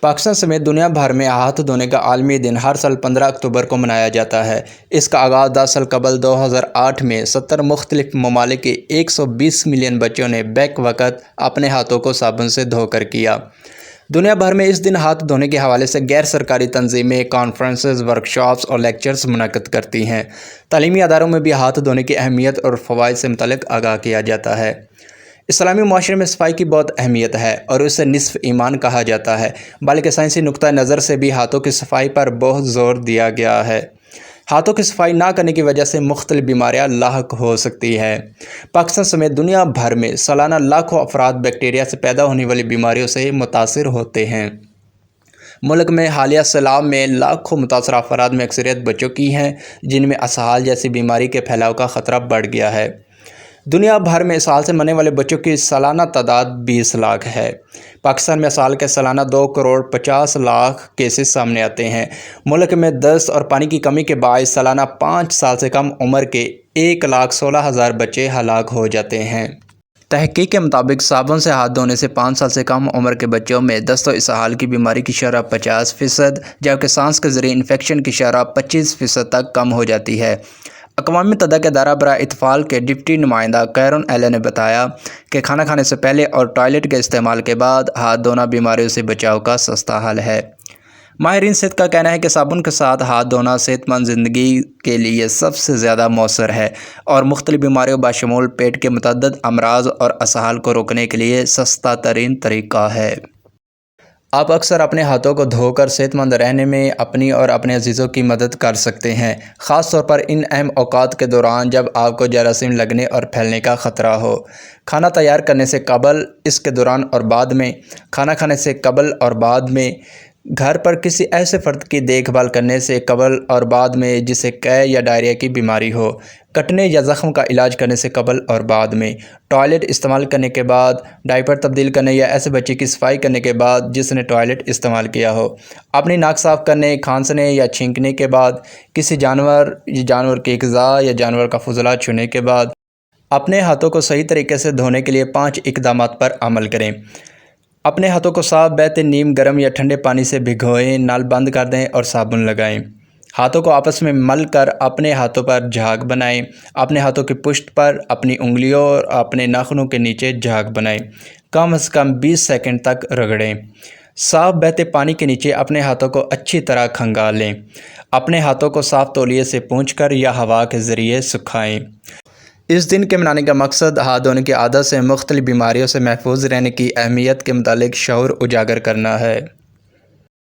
پاکستان سمیت دنیا بھر میں ہاتھ دھونے کا عالمی دن ہر سال 15 اکتوبر کو منایا جاتا ہے۔ اس کا آغاز 10 سال قبل 2008 میں 70 مختلف ممالک کے 120 ملین بچوں نے بیک وقت اپنے ہاتھوں کو صابن سے دھو کر کیا۔ دنیا بھر میں اس دن ہاتھ دھونے کے حوالے سے غیر سرکاری تنظیمیں کانفرنسز، ورکشاپس اور لیکچرز منعقد کرتی ہیں۔ تعلیمی اداروں میں بھی ہاتھ دھونے کی اہمیت اور فوائد سے متعلق آگاہ کیا جاتا ہے۔ اسلامی معاشرے میں صفائی کی بہت اہمیت ہے اور اسے نصف ایمان کہا جاتا ہے، بلکہ سائنسی نقطہ نظر سے بھی ہاتھوں کی صفائی پر بہت زور دیا گیا ہے۔ ہاتھوں کی صفائی نہ کرنے کی وجہ سے مختلف بیماریاں لاحق ہو سکتی ہیں۔ پاکستان سمیت دنیا بھر میں سالانہ لاکھوں افراد بیکٹیریا سے پیدا ہونے والی بیماریوں سے متاثر ہوتے ہیں۔ ملک میں حالیہ سیلاب میں لاکھوں متاثرہ افراد میں اکثریت بچوں کی ہیں، جن میں اسہال جیسی بیماری کے پھیلاؤ کا خطرہ بڑھ گیا ہے۔ دنیا بھر میں اسہال سے مرنے والے بچوں کی سالانہ تعداد 20 لاکھ ہے۔ پاکستان میں اسہال کے سالانہ 2 کروڑ 50 لاکھ کیسز سامنے آتے ہیں۔ ملک میں دست اور پانی کی کمی کے باعث سالانہ 5 سال سے کم عمر کے 1,16,000 بچے ہلاک ہو جاتے ہیں۔ تحقیق کے مطابق صابن سے ہاتھ دھونے سے 5 سال سے کم عمر کے بچوں میں دست و اسہال کی بیماری کی شرح 50%، جبکہ سانس کے ذریعے انفیکشن کی شرح 25% تک کم ہو جاتی ہے۔ اقوام متحدہ کے ادارہ برائے اطفال کے ڈپٹی نمائندہ کیرن ایلن نے بتایا کہ کھانا کھانے سے پہلے اور ٹوائلٹ کے استعمال کے بعد ہاتھ دھونا بیماریوں سے بچاؤ کا سستا حل ہے۔ ماہرین صحت کا کہنا ہے کہ صابن کے ساتھ ہاتھ دھونا صحت مند زندگی کے لیے سب سے زیادہ مؤثر ہے اور مختلف بیماریوں بشمول پیٹ کے متعدد امراض اور اسہال کو روکنے کے لیے سستا ترین طریقہ ہے۔ آپ اکثر اپنے ہاتھوں کو دھو کر صحت مند رہنے میں اپنی اور اپنے عزیزوں کی مدد کر سکتے ہیں، خاص طور پر ان اہم اوقات کے دوران جب آپ کو جراثیم لگنے اور پھیلنے کا خطرہ ہو۔ کھانا تیار کرنے سے قبل، اس کے دوران اور بعد میں، کھانا کھانے سے قبل اور بعد میں، گھر پر کسی ایسے فرد کی دیکھ بھال کرنے سے قبل اور بعد میں جسے قے یا ڈائریا کی بیماری ہو، کٹنے یا زخم کا علاج کرنے سے قبل اور بعد میں، ٹوائلٹ استعمال کرنے کے بعد، ڈائپر تبدیل کرنے یا ایسے بچے کی صفائی کرنے کے بعد جس نے ٹوائلٹ استعمال کیا ہو، اپنی ناک صاف کرنے، کھانسنے یا چھینکنے کے بعد، کسی جانور کی غذا یا جانور کا فضلہ چھونے کے بعد۔ اپنے ہاتھوں کو صحیح طریقے سے دھونے کے لیے 5 اقدامات پر عمل کریں۔ اپنے ہاتھوں کو صاف بہتے نیم گرم یا ٹھنڈے پانی سے بھگوئیں، نل بند کر دیں اور صابن لگائیں۔ ہاتھوں کو آپس میں مل کر اپنے ہاتھوں پر جھاگ بنائیں۔ اپنے ہاتھوں کی پشت پر، اپنی انگلیوں اور اپنے ناخنوں کے نیچے جھاگ بنائیں۔ کم از کم 20 سیکنڈ تک رگڑیں۔ صاف بہتے پانی کے نیچے اپنے ہاتھوں کو اچھی طرح کھنگال لیں۔ اپنے ہاتھوں کو صاف تولیے سے پونچھ کر یا ہوا کے ذریعے سکھائیں۔ اس دن کے منانے کا مقصد ہاتھ دھونے کی عادت سے مختلف بیماریوں سے محفوظ رہنے کی اہمیت کے متعلق شعور اجاگر کرنا ہے۔